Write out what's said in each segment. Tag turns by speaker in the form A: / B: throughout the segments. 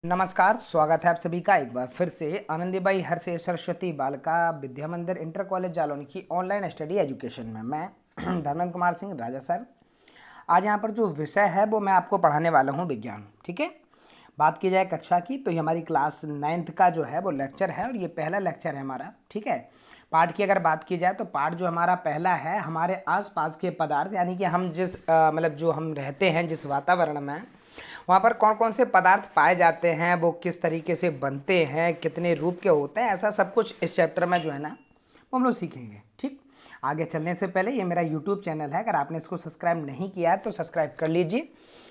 A: नमस्कार, स्वागत है आप सभी का एक बार फिर से आनंदीबाई हरसे सरस्वती बालिका विद्या मंदिर इंटर कॉलेज जालौनी की ऑनलाइन स्टडी एजुकेशन में मैं धर्मेंद्र कुमार सिंह राजा सर। आज यहाँ पर जो विषय है वो मैं आपको पढ़ाने वाला हूँ विज्ञान। ठीक है, बात की जाए कक्षा की तो ये हमारी क्लास 9th का जो है वो लेक्चर है और ये पहला लेक्चर है हमारा। ठीक है, पाठ की अगर बात की जाए तो पाठ जो हमारा पहला है हमारे आसपास के पदार्थ, यानी कि हम जिस मतलब जो हम रहते हैं जिस वातावरण में, वहाँ पर कौन कौन से पदार्थ पाए जाते हैं, वो किस तरीके से बनते हैं, कितने रूप के होते हैं, ऐसा सब कुछ इस चैप्टर में जो है ना वो हम लोग सीखेंगे। ठीक, आगे चलने से पहले ये मेरा यूट्यूब चैनल है, अगर आपने इसको सब्सक्राइब नहीं किया है तो सब्सक्राइब कर लीजिए।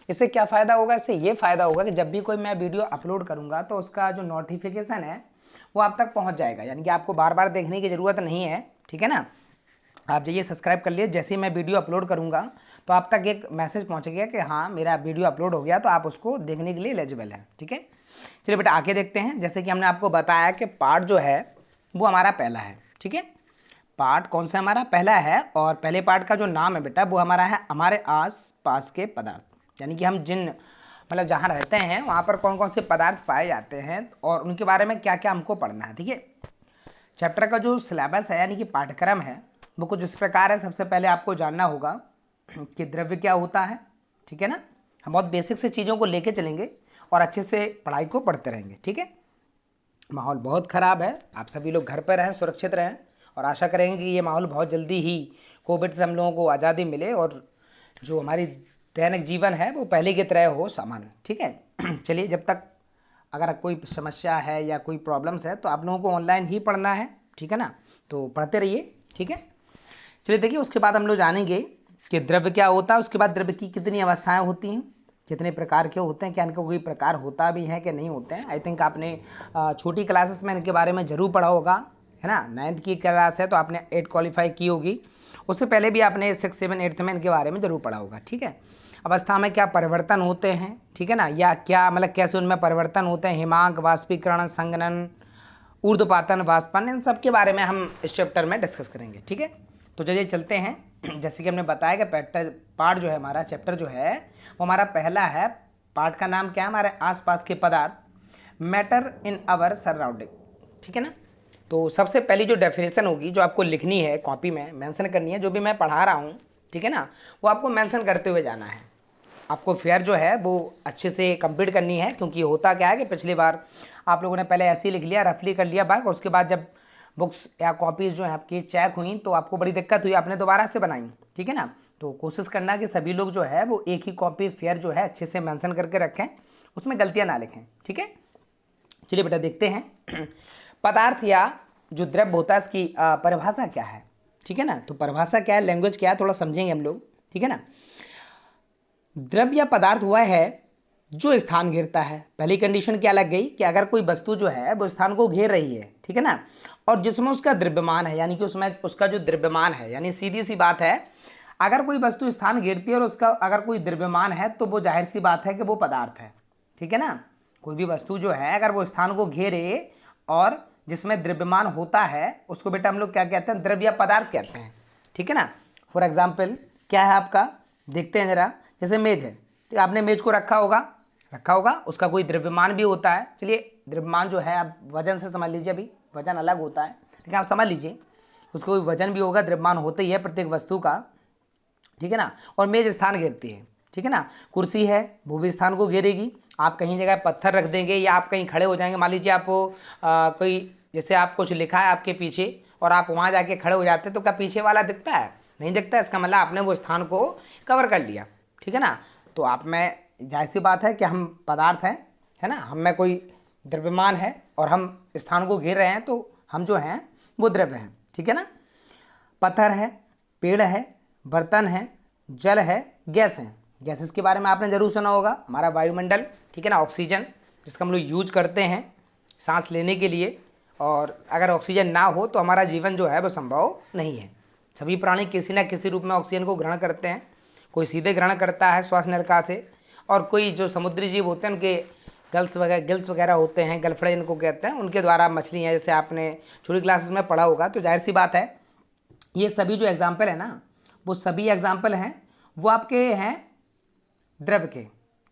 A: इससे क्या फ़ायदा होगा, इससे ये फ़ायदा होगा कि जब भी कोई मैं वीडियो अपलोड करूँगा तो उसका जो नोटिफिकेशन है वो आप तक पहुँच जाएगा, यानी कि आपको बार बार देखने की ज़रूरत नहीं है। ठीक है ना, आप जाइए सब्सक्राइब कर लिए, जैसे ही मैं वीडियो अपलोड करूँगा तो आप तक एक मैसेज पहुँचेगा कि हाँ मेरा वीडियो अपलोड हो गया, तो आप उसको देखने के लिए एलिजिबल हैं। ठीक है, चलिए बेटा आगे देखते हैं। जैसे कि हमने आपको बताया कि पार्ट जो है वो हमारा पहला है। ठीक है, पार्ट कौन सा हमारा पहला है, और पहले पार्ट का जो नाम है बेटा वो हमारा है हमारे आस पास के पदार्थ, यानी कि हम जिन मतलब जहाँ रहते हैं वहाँ पर कौन कौन से पदार्थ पाए जाते हैं और उनके बारे में क्या क्या हमको पढ़ना है। ठीक है, चैप्टर का जो सिलेबस है यानी कि पाठ्यक्रम है वो कुछ इस प्रकार है। सबसे पहले आपको जानना होगा कि द्रव्य क्या होता है। ठीक है ना, हम बहुत बेसिक से चीज़ों को लेके चलेंगे और अच्छे से पढ़ाई को पढ़ते रहेंगे। ठीक है, माहौल बहुत ख़राब है, आप सभी लोग घर पर रहें, सुरक्षित रहें, और आशा करेंगे कि ये माहौल बहुत जल्दी ही कोविड से हम लोगों को आज़ादी मिले और जो हमारी दैनिक जीवन है वो पहले की तरह हो सामान्य। ठीक है चलिए, जब तक अगर कोई समस्या है या कोई प्रॉब्लम्स है तो आप लोगों को ऑनलाइन ही पढ़ना है। ठीक है ना, तो पढ़ते रहिए। ठीक है, चलिए देखिए, उसके बाद हम लोग जानेंगे कि द्रव्य क्या होता है, उसके बाद द्रव्य की कितनी अवस्थाएं होती हैं, कितने प्रकार के होते हैं, क्या इनका कोई प्रकार होता भी है कि नहीं होते हैं। आई थिंक आपने छोटी क्लासेस में इनके बारे में ज़रूर पढ़ा होगा, है ना। 9th की क्लास है तो आपने 8 क्वालिफाई की होगी, उससे पहले भी आपने 6, 7, 8th में इनके बारे में ज़रूर पढ़ा होगा। ठीक है, अवस्था में क्या परिवर्तन होते हैं, ठीक है ना, या क्या मतलब कैसे उनमें परिवर्तन होते हैं, हिमांक, वाष्पीकरण, संघनन, ऊर्ध्वपातन, वाष्पन, इन सब के बारे में हम इस चैप्टर में डिस्कस करेंगे। ठीक है, तो चलिए चलते हैं। जैसे कि हमने बताया कि पार्ट जो है हमारा चैप्टर जो है वो हमारा पहला है। पार्ट का नाम क्या है, हमारे आसपास के पदार्थ, मैटर इन अवर सराउंडिंग। ठीक है ना, तो सबसे पहली जो डेफिनेशन होगी जो आपको लिखनी है, कॉपी में मेंशन करनी है, जो भी मैं पढ़ा रहा हूँ, ठीक है ना, वो आपको मेंशन करते हुए जाना है। आपको फेयर जो है वो अच्छे से कंप्लीट करनी है, क्योंकि होता क्या है कि पिछली बार आप लोगों ने पहले ऐसे ही लिख लिया, रफली कर लिया बाइक, और उसके बाद जब बुक्स या कॉपीज़ जो है आपकी चेक हुई तो आपको बड़ी दिक्कत हुई, आपने दोबारा से बनाई। ठीक है ना, तो कोशिश करना कि सभी लोग जो है वो एक ही कॉपी फेयर जो है अच्छे से मेंशन करके रखें, उसमें गलतियां ना लिखें। ठीक है, चलिए बेटा देखते हैं पदार्थ या जो द्रव्य होता है इसकी परिभाषा क्या है। ठीक है ना, तो परिभाषा क्या है, लैंग्वेज क्या है, थोड़ा समझेंगे हम लोग। ठीक है ना, द्रव्य या पदार्थ हुआ है जो स्थान घेरता है। पहली कंडीशन क्या लग गई कि अगर कोई वस्तु जो है वो स्थान को घेर रही है, ठीक है ना, और जिसमें उसका द्रव्यमान है, यानी कि उसमें उसका जो द्रव्यमान है, यानी सीधी सी बात है, अगर कोई वस्तु स्थान घेरती है और उसका अगर कोई द्रव्यमान है तो वो जाहिर सी बात है कि वो पदार्थ है। ठीक है ना, कोई भी वस्तु जो है अगर वो स्थान को घेरे और जिसमें द्रव्यमान होता है उसको बेटा हम लोग क्या कहते हैं, द्रव्य या पदार्थ कहते हैं। ठीक है ना, फॉर एग्जाम्पल क्या है आपका, देखते हैं जरा, जैसे मेज है, तो आपने मेज को रखा होगा, उसका कोई द्रव्यमान भी होता है। चलिए द्रव्यमान जो है आप वजन से समझ लीजिए, अभी वजन अलग होता है, लेकिन आप समझ लीजिए उसको कोई वजन भी होगा, द्रव्यमान होता ही है प्रत्येक वस्तु का। ठीक है ना, और मेज स्थान घेरती है। ठीक है ना, कुर्सी है वो भी स्थान को घेरेगी। आप कहीं जगह पत्थर रख देंगे या आप कहीं खड़े हो जाएंगे, मान लीजिए आप कोई जैसे आप कुछ लिखा है आपके पीछे और आप वहाँ जाके खड़े हो जाते हैं तो क्या पीछे वाला दिखता है, नहीं दिखता। इसका मतलब आपने वो स्थान को कवर कर लिया। ठीक है ना, तो आप में जाहिर सी बात है कि हम पदार्थ हैं, है ना, हम में कोई द्रव्यमान है और हम स्थान को घेर रहे हैं तो हम जो हैं वो द्रव्य हैं। ठीक है ना, पत्थर है, पेड़ है, बर्तन है, जल है, गैस है। गैसेस के बारे में आपने जरूर सुना होगा, हमारा वायुमंडल, ठीक है ना, ऑक्सीजन जिसका हम लोग यूज करते हैं सांस लेने के लिए, और अगर ऑक्सीजन ना हो तो हमारा जीवन जो है वो संभव नहीं है। सभी प्राणी किसी न किसी रूप में ऑक्सीजन को ग्रहण करते हैं, कोई सीधे ग्रहण करता है श्वास नलिका से, और कोई जो समुद्री जीव होते हैं उनके गिल्स वगैरह होते हैं, गलफड़े इनको कहते हैं, उनके द्वारा मछलियाँ, जैसे आपने छोटी क्लासेस में पढ़ा होगा। तो जाहिर सी बात है ये सभी जो एग्जाम्पल है ना, वो सभी एग्जाम्पल हैं वो आपके हैं द्रव्य के।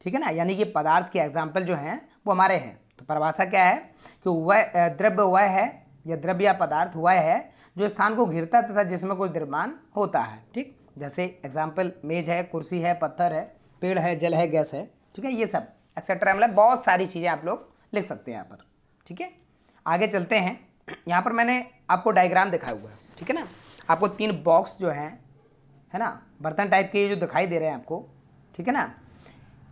A: ठीक है ना, यानी कि पदार्थ के एग्जाम्पल जो हैं वो हमारे हैं। तो परिभाषा क्या है कि वह द्रव्य वह है या द्रव्य या पदार्थ वह है जो स्थान को घिरता है तथा जिसमें कुछ द्रव्यमान होता है। ठीक, जैसे एग्जाम्पल मेज है, कुर्सी है, पत्थर है, पेड़ है, जल है, गैस है। ठीक है, ये सब एक्सेट्रा, मतलब बहुत सारी चीज़ें आप लोग लिख सकते हैं यहाँ पर। ठीक है, आगे चलते हैं। यहाँ पर मैंने आपको डायग्राम दिखाया हुआ है। ठीक है ना, आपको 3 बॉक्स जो हैं, है ना, बर्तन टाइप के जो दिखाई दे रहे हैं आपको। ठीक है ना,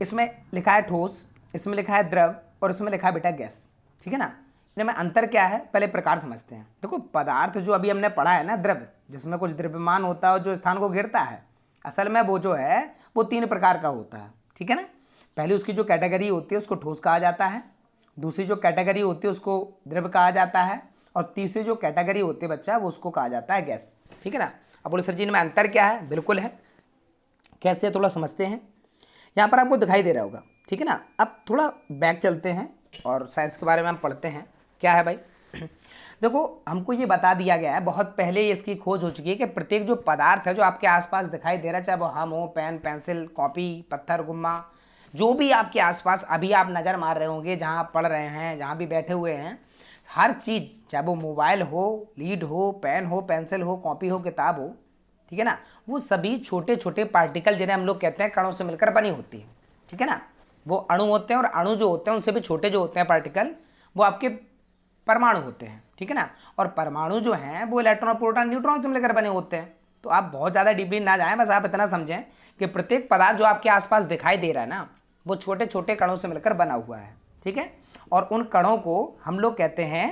A: इसमें लिखा है ठोस, इसमें लिखा है द्रव और इसमें लिखा है बेटा गैस। ठीक है ना, इनमें अंतर क्या है पहले प्रकार समझते हैं। देखो, पदार्थ जो अभी हमने पढ़ा है ना, द्रव्य जिसमें कुछ द्रव्यमान होता है और जो स्थान को घेरता है, असल में वो जो है वो 3 प्रकार का होता है। ठीक है ना, पहले उसकी जो कैटेगरी होती है उसको ठोस कहा जाता है, दूसरी जो कैटेगरी होती है उसको द्रव्य कहा जाता है, और तीसरी जो कैटेगरी होती है बच्चा वो उसको कहा जाता है गैस। ठीक है ना, अब बोले सर जी इनमें अंतर क्या है? बिल्कुल है, कैसे थोड़ा समझते हैं। यहाँ पर आपको दिखाई दे रहा होगा। ठीक है ना, अब थोड़ा बैक चलते हैं और साइंस के बारे में हम पढ़ते हैं। क्या है भाई? देखो, हमको ये बता दिया गया है, बहुत पहले इसकी खोज हो चुकी है कि प्रत्येक जो पदार्थ है जो आपके आसपास दिखाई दे रहा है, चाहे वो हम हो, पेन, पेंसिल, कॉपी, पत्थर, गुम्मा, जो भी आपके आसपास अभी आप नज़र मार रहे होंगे, जहाँ आप पढ़ रहे हैं, जहाँ भी बैठे हुए हैं, हर चीज़, चाहे वो मोबाइल हो, लीड हो, पेन हो, पेंसिल हो, कॉपी हो, किताब हो, ठीक है ना, वो सभी छोटे छोटे पार्टिकल जिन्हें हम लोग कहते हैं कणों से मिलकर बनी होती है। ठीक है ना, वो अणु होते हैं और अणु जो होते हैं उनसे भी छोटे जो होते हैं पार्टिकल, वो आपके परमाणु होते हैं। ठीक है ना, और परमाणु जो हैं वो इलेक्ट्रॉन, प्रोटॉन, न्यूट्रॉन से मिलकर बने होते हैं। तो आप बहुत ज़्यादा डीपली ना जाएं, बस आप इतना समझें कि प्रत्येक पदार्थ जो आपके आसपास दिखाई दे रहा है ना, वो छोटे छोटे कणों से मिलकर बना हुआ है। ठीक है, और उन कणों को हम लोग कहते हैं,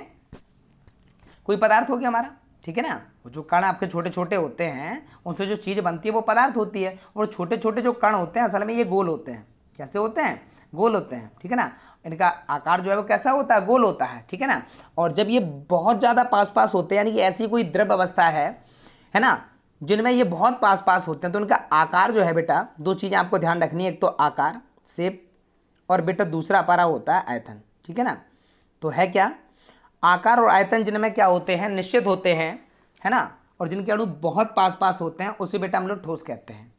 A: कोई पदार्थ हो गया हमारा। ठीक है ना, वो जो कण आपके छोटे छोटे होते हैं उनसे जो चीज़ बनती है वो पदार्थ होती है, और छोटे छोटे जो कण होते हैं असल में ये गोल होते हैं। कैसे होते हैं? गोल होते हैं। ठीक है ना, इनका आकार जो है वो कैसा होता है? गोल होता है। ठीक है ना, और जब ये बहुत ज़्यादा पास पास होते हैं, यानी कि ऐसी कोई द्रव अवस्था है ना, जिनमें ये बहुत पास पास होते हैं, तो उनका आकार जो है बेटा, 2 चीज़ें आपको ध्यान रखनी है, एक तो आकार, शेप, और बेटा दूसरा हमारा होता है आयतन। ठीक है ना, तो है क्या? आकार और आयतन जिनमें क्या होते हैं? निश्चित होते हैं, है ना, और जिनके अणु बहुत पास पास होते हैं उसे बेटा हम लोग ठोस कहते हैं।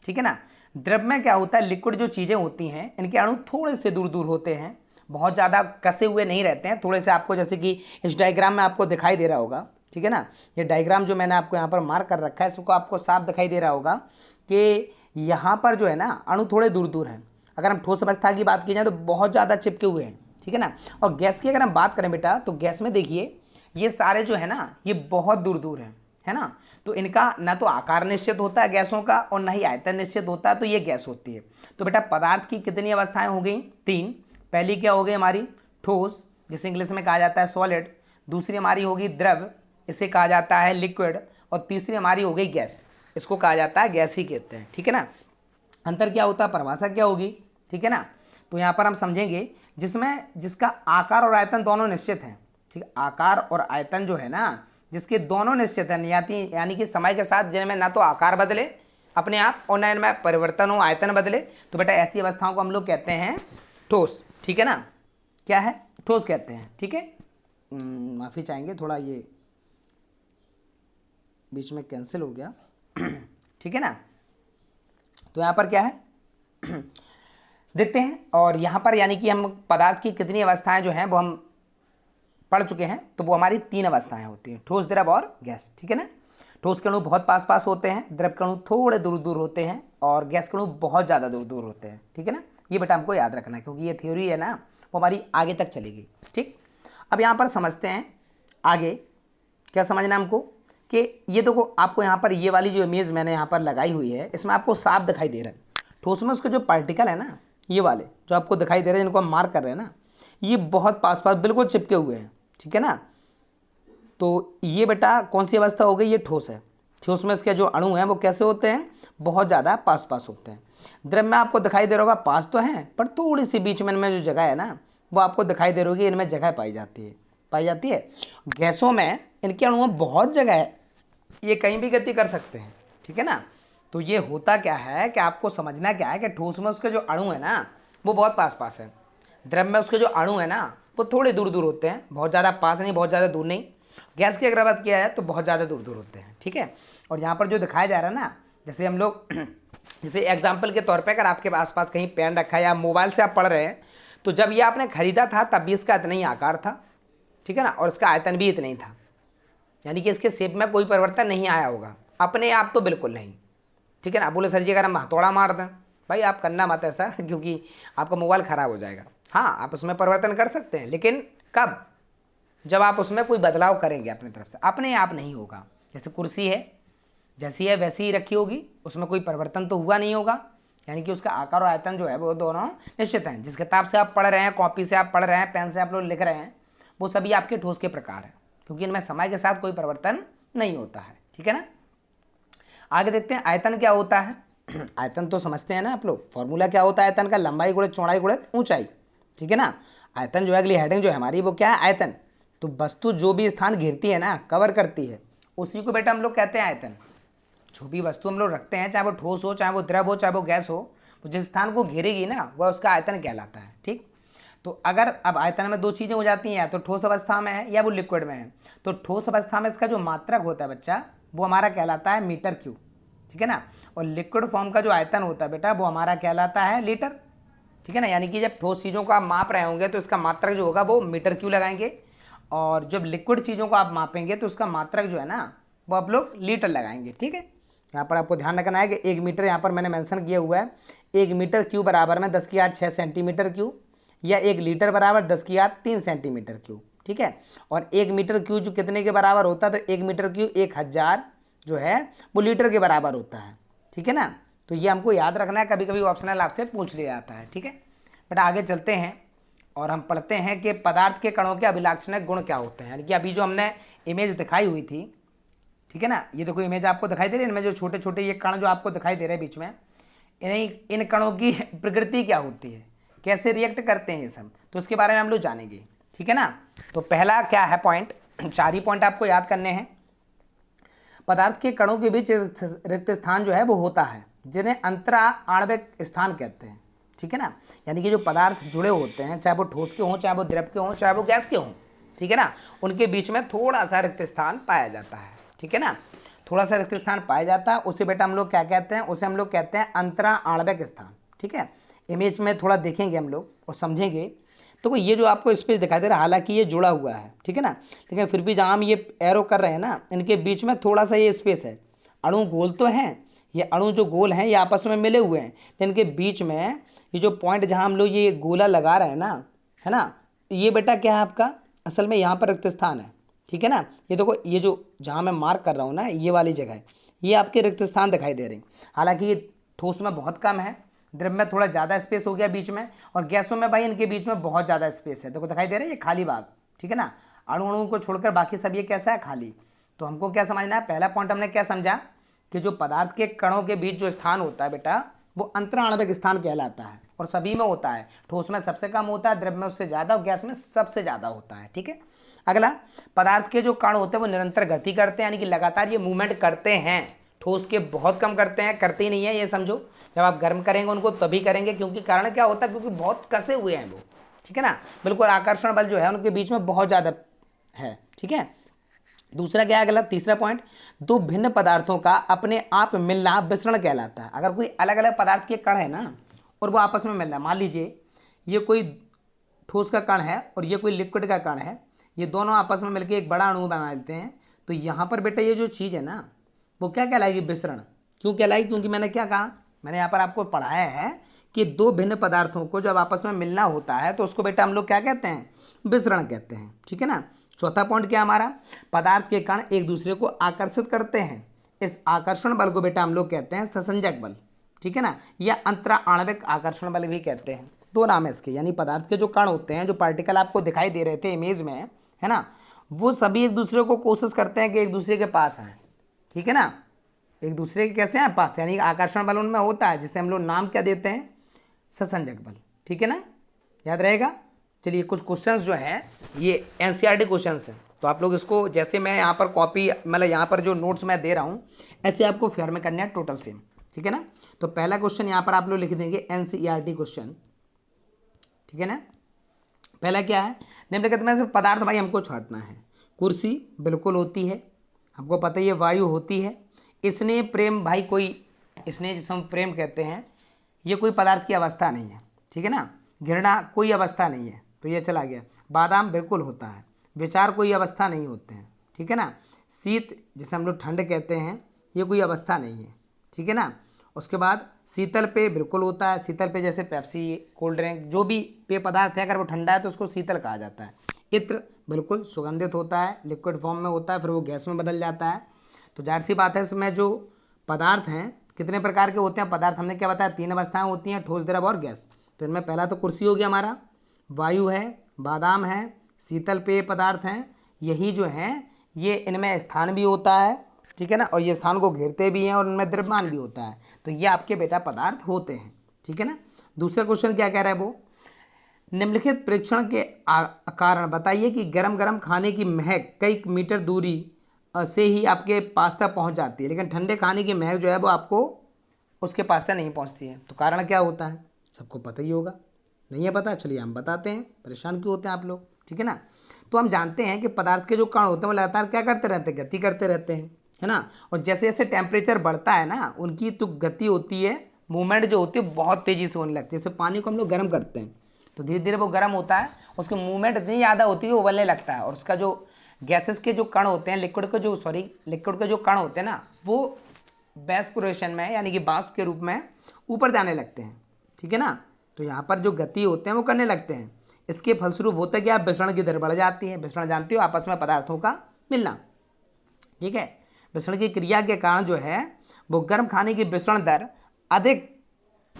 A: ठीक है ना, द्रव में क्या होता है? लिक्विड जो चीज़ें होती हैं इनके अणु थोड़े से दूर दूर होते हैं, बहुत ज़्यादा कसे हुए नहीं रहते हैं, थोड़े से आपको, जैसे कि इस डायग्राम में आपको दिखाई दे रहा होगा। ठीक है ना, ये डायग्राम जो मैंने आपको यहाँ पर मार्क कर रखा है, इसको आपको साफ दिखाई दे रहा होगा कि यहाँ पर जो है ना अणु थोड़े दूर दूर हैं। अगर हम ठोस अवस्था की बात की जाए तो बहुत ज़्यादा चिपके हुए हैं। ठीक है ना, और गैस की अगर हम बात करें बेटा, तो गैस में देखिए ये सारे जो है ना ये बहुत दूर दूर हैं, है ना, तो इनका ना तो आकार निश्चित होता है गैसों का और ना ही आयतन निश्चित होता है, तो ये गैस होती है। तो बेटा पदार्थ की कितनी अवस्थाएं हो गई? 3। पहली क्या हो गई हमारी? ठोस, जिसे इंग्लिश में कहा जाता है सॉलिड। दूसरी हमारी होगी द्रव, इसे कहा जाता है लिक्विड। और तीसरी हमारी हो गई गैस, इसको कहा जाता है गैस ही कहते हैं। ठीक है ना, अंतर क्या होता है? परिभाषा क्या होगी? ठीक है ना, तो यहाँ पर हम समझेंगे जिसका आकार और आयतन दोनों निश्चित हैं। ठीक है, आकार और आयतन जो है ना, जिसके दोनों निश्चित हैं, यानी कि समय के साथ जिनमें ना तो आकार बदले अपने आप और ना इनमें परिवर्तन हो, आयतन बदले, तो बेटा ऐसी अवस्थाओं को हम लोग कहते हैं ठोस। ठीक है ना, क्या है? ठोस कहते हैं। ठीक है, माफ़ी चाहेंगे, थोड़ा ये बीच में कैंसिल हो गया। ठीक है ना, तो यहाँ पर क्या है देखते हैं, और यहाँ पर यानी कि हम पदार्थ की कितनी अवस्थाएं जो हैं वो हम पढ़ चुके हैं, तो वो हमारी 3 अवस्थाएं होती हैं, ठोस, द्रव और गैस। ठीक है ना, ठोस के अणु बहुत पास पास होते हैं, द्रव के अणु थोड़े दूर दूर होते हैं, और गैस के अणु बहुत ज़्यादा दूर दूर होते हैं। ठीक है ना, ये बेटा हमको याद रखना है, क्योंकि ये थ्योरी है ना वो हमारी आगे तक चलेगी। ठीक, अब यहाँ पर समझते हैं आगे क्या समझना हमको, कि ये देखो आपको यहाँ पर ये वाली जो इमेज मैंने यहाँ पर लगाई हुई है, इसमें आपको साफ दिखाई दे रहा है ठोस में उसके जो पार्टिकल है ना, ये वाले जो आपको दिखाई दे रहे हैं, जिनको हम मार्क कर रहे हैं ना, ये बहुत पास पास बिल्कुल चिपके हुए हैं। ठीक है ना, तो ये बेटा कौन सी अवस्था हो गई? ये ठोस है। ठोस में इसके जो अणु हैं वो कैसे होते हैं? बहुत ज़्यादा पास पास होते हैं। द्रव में आपको दिखाई दे रहा होगा पास तो हैं, पर थोड़ी सी बीच में इनमें जो जगह है ना वो आपको दिखाई दे रही होगी, इनमें जगह पाई जाती है। गैसों में इनके अणुओं में बहुत जगह है, ये कहीं भी गति कर सकते हैं। ठीक है ना, तो ये होता क्या है कि आपको समझना क्या है कि ठोस में उसके जो अणु है ना वो बहुत पास पास है, द्रव में उसके जो अणु है ना वो थोड़े दूर दूर होते हैं, बहुत ज़्यादा पास नहीं, बहुत ज़्यादा दूर नहीं। गैस की अगर बात किया है तो बहुत ज़्यादा दूर दूर होते हैं। ठीक है, और यहाँ पर जो दिखाया जा रहा है ना, जैसे हम लोग जैसे एग्जाम्पल के तौर पर अगर आपके आसपास कहीं पेन रखा है या मोबाइल से आप पढ़ रहे हैं, तो जब ये आपने खरीदा था तब भी इसका इतना ही आकार था, ठीक है ना, और इसका आयतन भी इतना ही था, यानी कि इसके शेप में कोई परिवर्तन नहीं आया होगा, अपने आप तो बिल्कुल नहीं, ठीक है ना। बोले सर जी अगर हम हथौड़ा मार दें, भाई आप करना मत ऐसा क्योंकि आपका मोबाइल ख़राब हो जाएगा। हाँ आप उसमें परिवर्तन कर सकते हैं, लेकिन कब, जब आप उसमें कोई बदलाव करेंगे अपनी तरफ से, अपने आप नहीं होगा। जैसे कुर्सी है, जैसी है वैसी ही रखी होगी, उसमें कोई परिवर्तन तो हुआ नहीं होगा, यानी कि उसका आकार और आयतन जो है वो दोनों निश्चित हैं। जिस किताब से आप पढ़ रहे हैं, कॉपी से आप पढ़ रहे हैं, पेन से आप लोग लिख रहे हैं, वो सभी आपके ठोस के प्रकार हैं, क्योंकि इनमें समय के साथ कोई परिवर्तन नहीं होता है, ठीक है ना। आगे देखते हैं आयतन क्या होता है। आयतन तो समझते हैं ना आप लोग, फॉर्मूला क्या होता है आयतन का, लंबाई गुणित चौड़ाई गुणित ऊंचाई, ठीक है ना। आयतन जो है, अगली हेडिंग जो है हमारी वो क्या है, आयतन। तो वस्तु जो भी स्थान घेरती है ना, कवर करती है, उसी को बेटा हम लोग कहते हैं आयतन। जो भी वस्तु हम लोग रखते हैं, चाहे वो ठोस हो, चाहे वो द्रव हो, चाहे वो गैस हो, तो जिस स्थान को घेरेगी ना वह उसका आयतन कहलाता है, ठीक। तो अगर अब आयतन में दो चीज़ें हो जाती हैं, या तो ठोस अवस्था में है या वो लिक्विड में है। तो ठोस अवस्था में इसका जो मात्रक होता है बच्चा, वो हमारा कहलाता है मीटर क्यूब, ठीक है ना। और लिक्विड फॉर्म का जो आयतन होता है बेटा, वो हमारा कहलाता है लीटर, ठीक है ना। यानी कि जब ठोस चीज़ों को आप माप रहे होंगे तो इसका मात्रक जो होगा वो मीटर क्यूब लगाएंगे, और जब लिक्विड चीज़ों को आप मापेंगे तो उसका मात्रक जो है ना वो आप लोग लीटर लगाएंगे, ठीक है। यहाँ पर आपको ध्यान रखना है कि 1 मीटर यहाँ पर मैंने मेंशन किया हुआ है, 1 मीटर क्यूब बराबर में 10⁻6 सेंटीमीटर क्यूब, या 1 लीटर बराबर 10⁻3 सेंटीमीटर क्यूब, ठीक है। और 1 मीटर क्यूब जो कितने के बराबर होता है, तो 1 मीटर क्यूब 1000 जो है वो लीटर के बराबर होता है, ठीक है ना। तो ये हमको याद रखना है, कभी कभी ऑप्शनल आपसे पूछ लिया जाता है, ठीक है। बट आगे चलते हैं और हम पढ़ते हैं कि पदार्थ के कणों के अभिलाक्षणिक गुण क्या होते हैं। यानी कि अभी जो हमने इमेज दिखाई हुई थी, ठीक है ना, ये देखो इमेज आपको दिखाई दे रही है, इनमें जो छोटे छोटे ये कण जो आपको दिखाई दे रहे हैं बीच में, इन कणों की प्रकृति क्या होती है, कैसे रिएक्ट करते हैं ये सब, तो उसके बारे में हम लोग जानेंगे, ठीक है ना। तो पहला क्या है पॉइंट, 4 ही पॉइंट आपको याद करने हैं। पदार्थ के कणों के बीच रिक्त स्थान जो है वो होता है, जिन्हें अंतरा आणविक स्थान कहते हैं, ठीक है ना। यानी कि जो पदार्थ जुड़े होते हैं, चाहे वो ठोस के हों, चाहे वो द्रव के हों, चाहे वो गैस के हों, ठीक है ना, उनके बीच में थोड़ा सा रिक्त स्थान पाया जाता है, ठीक है ना। थोड़ा सा रिक्त स्थान पाया जाता है, उसे बेटा हम लोग क्या कहते हैं, उसे हम लोग कहते हैं अंतरा आणविक स्थान, ठीक है। इमेज में थोड़ा देखेंगे हम लोग और समझेंगे। तो ये जो आपको स्पेस दिखाई दे रहा है, हालांकि ये जुड़ा हुआ है, ठीक है ना, लेकिन फिर भी जहाँ हम ये एरो कर रहे हैं ना, इनके बीच में थोड़ा सा ये स्पेस है। अणु गोल तो हैं, ये अणु जो गोल हैं ये आपस में मिले हुए हैं, लेकिन इनके बीच में ये जो पॉइंट जहाँ हम लोग ये गोला लगा रहे हैं ना, है ना, ये बेटा क्या है आपका, असल में यहाँ पर रिक्त स्थान है, ठीक है ना। ये देखो, ये जो जहाँ मैं मार्क कर रहा हूँ ना, ये वाली जगह, ये आपके रिक्त स्थान दिखाई दे रहे हैं। हालांकि ये ठोस में बहुत कम है, द्रव में थोड़ा ज़्यादा स्पेस हो गया बीच में, और गैसों में भाई इनके बीच में बहुत ज़्यादा स्पेस है। देखो दिखाई दे रहा है ये खाली भाग, ठीक है ना। अणु अणु को छोड़कर बाकी सब ये कैसा है, खाली। तो हमको क्या समझना है, पहला पॉइंट हमने क्या समझा कि जो पदार्थ के कणों के बीच जो स्थान होता है बेटा, वो अंतराणविक स्थान कहलाता है, और सभी में होता है। ठोस में सबसे कम होता है, द्रव में उससे ज़्यादा, और गैस में सबसे ज़्यादा होता है, ठीक है। अगला, पदार्थ के जो कण होते हैं वो निरंतर गति करते हैं, यानी कि लगातार ये मूवमेंट करते हैं। ठोस के बहुत कम करते हैं, करते ही नहीं है, ये समझो। जब आप गर्म करेंगे उनको तभी करेंगे, क्योंकि कारण क्या होता है, क्योंकि बहुत कसे हुए हैं वो, ठीक है ना। बिल्कुल आकर्षण बल जो है उनके बीच में बहुत ज़्यादा है, ठीक है। दूसरा क्या है, अगला तीसरा पॉइंट, दो भिन्न पदार्थों का अपने आप मिलना विसरण कहलाता है। अगर कोई अलग अलग पदार्थ के कण है ना, और वो आपस में मिल रहा है, मान लीजिए ये कोई ठोस का कण है और ये कोई लिक्विड का कण है, ये दोनों आपस में मिलकर एक बड़ा अणु बना लेते हैं, तो यहाँ पर बेटा ये जो चीज़ है ना, वो क्या कहलाएगी, विसरण। क्यों कहलाएगी, क्योंकि मैंने क्या कहा, मैंने यहाँ पर आपको पढ़ाया है कि दो भिन्न पदार्थों को जब आपस में मिलना होता है तो उसको बेटा हम लोग क्या कहते हैं, विसरण कहते हैं, ठीक है ना। चौथा पॉइंट क्या हमारा, पदार्थ के कण एक दूसरे को आकर्षित करते हैं, इस आकर्षण बल को बेटा हम लोग कहते हैं ससंजक बल, ठीक है ना, या अंतरा आणविक आकर्षण बल भी कहते हैं। दो नाम है इसके। यानी पदार्थ के जो कण होते हैं, जो पार्टिकल आपको दिखाई दे रहे थे इमेज में, है ना, वो सभी एक दूसरे को कोशिश करते हैं कि एक दूसरे के पास आए, ठीक है ना, एक दूसरे के कैसे हैं, पास, यानी आकर्षण बल उनमें होता है, जिसे हम लोग नाम क्या देते हैं, ससंजक बल, ठीक है ना, याद रहेगा। चलिए कुछ क्वेश्चंस जो हैं ये एनसीईआरटी क्वेश्चंस हैं, तो आप लोग इसको, जैसे मैं यहाँ पर कॉपी, मतलब यहाँ पर जो नोट्स मैं दे रहा हूँ, ऐसे आपको फेयर में करने हैं टोटल सेम, ठीक है ना। तो पहला क्वेश्चन यहाँ पर आप लोग लिख देंगे एनसीईआरटी क्वेश्चन, ठीक है ना। पहला क्या है, निम्नलिखित में से पदार्थ भाई हमको छांटना है। कुर्सी बिल्कुल होती है, हमको पता ही है, वायु होती है। स्नेह प्रेम, भाई कोई स्नेह जिसे हम प्रेम कहते हैं, ये कोई पदार्थ की अवस्था नहीं है, ठीक है ना। घृणा कोई अवस्था नहीं है, तो ये चला गया। बादाम बिल्कुल होता है। विचार कोई अवस्था नहीं होते हैं, ठीक है ना। शीत जिसे हम लोग ठंड कहते हैं, ये कोई अवस्था नहीं है, ठीक है ना। उसके बाद शीतल पेय बिल्कुल होता है। शीतल पेय जैसे पेप्सी, कोल्ड ड्रिंक, जो भी पेय पदार्थ है अगर वो ठंडा है तो उसको शीतल कहा जाता है। इत्र बिल्कुल सुगंधित होता है, लिक्विड फॉर्म में होता है, फिर वो गैस में बदल जाता है। तो जाहिर सी बात है इसमें जो पदार्थ हैं कितने प्रकार के होते हैं पदार्थ, हमने क्या बताया, 3 अवस्थाएं होती हैं, ठोस, द्रव और गैस। तो इनमें पहला तो कुर्सी हो गया हमारा, वायु है, बादाम है, शीतल पेय पदार्थ हैं, यही जो हैं ये इनमें स्थान भी होता है, ठीक है ना, और ये स्थान को घेरते भी हैं और इनमें द्रव्यमान भी होता है। तो ये आपके बेटा पदार्थ होते हैं, ठीक है ना। दूसरा क्वेश्चन क्या कह रहा है वो, निम्नलिखित परीक्षण के कारण बताइए कि गरम गरम खाने की महक कई मीटर दूरी से ही आपके पास तक पहुंच जाती है, लेकिन ठंडे खाने की महक जो है वो आपको उसके पास तक नहीं पहुंचती है। तो कारण क्या होता है, सबको पता ही होगा। नहीं है पता, चलिए हम बताते हैं, परेशान क्यों होते हैं आप लोग, ठीक है ना। तो हम जानते हैं कि पदार्थ के जो कण होते हैं वो लगातार क्या करते रहते हैं, गति करते रहते हैं, है ना। और जैसे जैसे टेम्परेचर बढ़ता है ना, उनकी तो गति होती है, मूवमेंट जो होती है बहुत तेज़ी से होने लगती है। जैसे पानी को हम लोग गर्म करते हैं तो धीरे धीरे वो गर्म होता है, उसकी मूवमेंट इतनी ज़्यादा होती है वो उबलने लगता है, और उसका जो गैसेस के जो कण होते हैं, लिक्विड के जो कण होते हैं ना, वो वैस्पुरेशन में यानी कि वाष्प के रूप में ऊपर जाने लगते हैं, ठीक है ना। तो यहाँ पर जो गति होते हैं वो करने लगते हैं। इसके फलस्वरूप होता है कि आप विसरण की दर बढ़ जाती है। विसरण जानते हो, आपस में पदार्थों का मिलना, ठीक है। विसरण की क्रिया के कारण जो है वो गर्म खाने की विसरण दर अधिक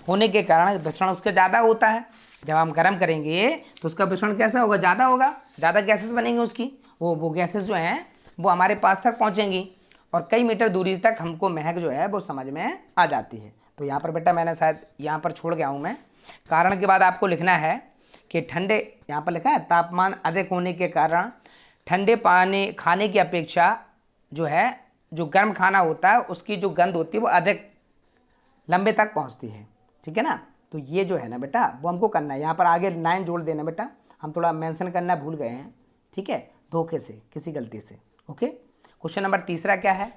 A: होने के कारण विसरण उसका ज़्यादा होता है। जब हम गर्म करेंगे तो उसका विसरण कैसा होगा, ज़्यादा होगा, ज़्यादा गैसेस बनेंगे उसकी, वो गैसेस जो हैं वो हमारे पास तक पहुँचेंगी और कई मीटर दूरी तक हमको महक जो है वो समझ में आ जाती है। तो यहाँ पर बेटा मैंने शायद यहाँ पर छोड़ गया हूँ मैं, कारण के बाद आपको लिखना है कि ठंडे, यहाँ पर लिखा है तापमान अधिक होने के कारण ठंडे पानी खाने की अपेक्षा जो है जो गर्म खाना होता है उसकी जो गंध होती है वो अधिक लंबे तक पहुँचती है, ठीक है ना। तो ये जो है ना बेटा वो हमको करना है, यहाँ पर आगे 9 जोड़ देना बेटा, हम थोड़ा मेंशन करना भूल गए हैं, ठीक है, धोखे से, किसी गलती से, ओके। क्वेश्चन नंबर तीसरा क्या है,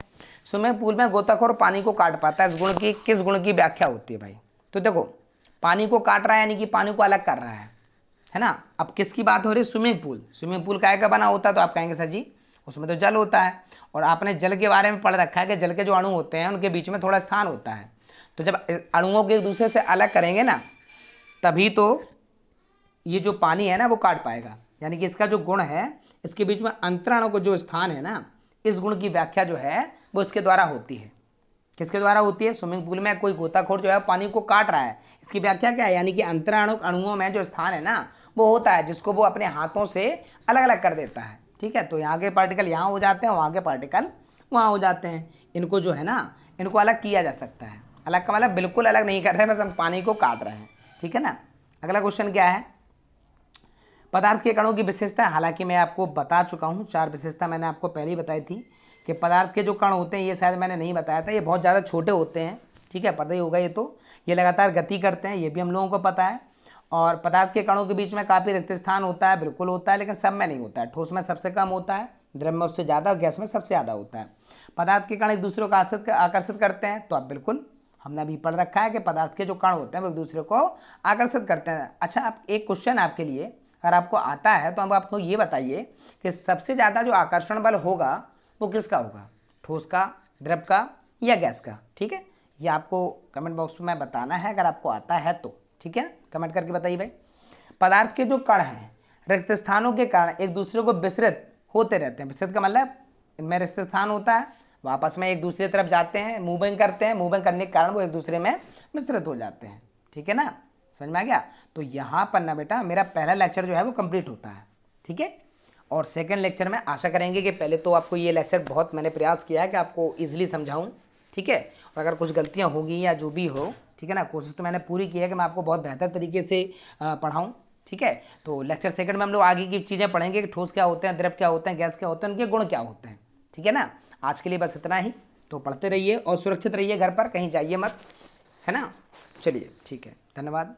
A: स्विमिंग पूल में गोताखोर पानी को काट पाता है, इस गुण की किस गुण की व्याख्या होती है भाई। तो देखो पानी को काट रहा है यानी कि पानी को अलग कर रहा है ना। अब किसकी बात हो रही है, स्विमिंग पूल काय का बना होता है, तो आप कहेंगे सर जी उसमें तो जल होता है, और आपने जल के बारे में पढ़ रखा है कि जल के जो अणु होते हैं उनके बीच में थोड़ा स्थान होता है। तो जब अणुओं को एक दूसरे से अलग करेंगे ना तभी तो ये जो पानी है ना वो काट पाएगा, यानी कि इसका जो गुण है इसके बीच में अंतराणु को जो स्थान है ना, इस गुण की व्याख्या जो है वो इसके द्वारा होती है। किसके द्वारा होती है, स्विमिंग पूल में कोई गोताखोर जो है पानी को काट रहा है, इसकी व्याख्या क्या है, यानी कि अंतराणु अणुओं में जो स्थान है ना वो होता है जिसको वो अपने हाथों से अलग अलग कर देता है, ठीक है। तो यहाँ के पार्टिकल यहाँ हो जाते हैं, वहाँ के पार्टिकल वहाँ हो जाते हैं, इनको जो है ना इनको अलग किया जा सकता है। अलग का मतलब बिल्कुल अलग नहीं कर रहे हैं, बस हम पानी को काट रहे हैं, ठीक है ना। अगला क्वेश्चन क्या है, पदार्थ के कणों की विशेषता। हालांकि मैं आपको बता चुका हूँ, 4 विशेषता मैंने आपको पहले ही बताई थी कि पदार्थ के जो कण होते हैं, ये शायद मैंने नहीं बताया था, ये बहुत ज़्यादा छोटे होते हैं, ठीक है, पता ही होगा ये तो। ये लगातार गति करते हैं, ये भी हम लोगों को पता है। और पदार्थ के कणों के बीच में काफ़ी रिक्त स्थान होता है, बिल्कुल होता है, लेकिन सब में नहीं होता है। ठोस में सबसे कम होता है, द्रव में उससे ज़्यादा, गैस में सबसे ज़्यादा होता है। पदार्थ के कण एक दूसरे को आकर्षित करते हैं, तो आप बिल्कुल हमने अभी पढ़ रखा है कि पदार्थ के जो कण होते हैं वो एक दूसरे को आकर्षित करते हैं। अच्छा, आप एक क्वेश्चन आपके लिए अगर आपको आता है तो अब आपको ये बताइए कि सबसे ज़्यादा जो आकर्षण बल होगा वो किसका होगा, ठोस का, द्रव का या गैस का, ठीक है। ये आपको कमेंट बॉक्स में बताना है अगर आपको आता है तो, ठीक है, कमेंट करके बताइए भाई। पदार्थ के जो कण हैं रिक्त स्थानों के कारण एक दूसरे को विसरित होते रहते हैं। विसरित का मतलब इनमें रिक्त स्थान होता है, वापस में एक दूसरे तरफ जाते हैं, मूविंग करते हैं, मूविंग करने के कारण वो एक दूसरे में मिश्रित हो जाते हैं, ठीक है ना, समझ में आ गया। तो यहाँ पर ना बेटा मेरा पहला लेक्चर जो है वो कंप्लीट होता है, ठीक है। और सेकंड लेक्चर में आशा करेंगे कि पहले तो आपको ये लेक्चर बहुत मैंने प्रयास किया है कि आपको ईजिली समझाऊँ, ठीक है। और अगर कुछ गलतियाँ होगी या जो भी हो, ठीक है ना, कोशिश तो मैंने पूरी की है कि मैं आपको बहुत बेहतर तरीके से पढ़ाऊँ, ठीक है। तो लेक्चर सेकंड में हम लोग आगे की चीज़ें पढ़ेंगे कि ठोस क्या होते हैं, द्रव क्या होते हैं, गैस क्या होते हैं, उनके गुण क्या होते हैं, ठीक है ना। आज के लिए बस इतना ही, तो पढ़ते रहिए और सुरक्षित रहिए, घर पर कहीं जाइए मत, है ना। चलिए ठीक है, धन्यवाद।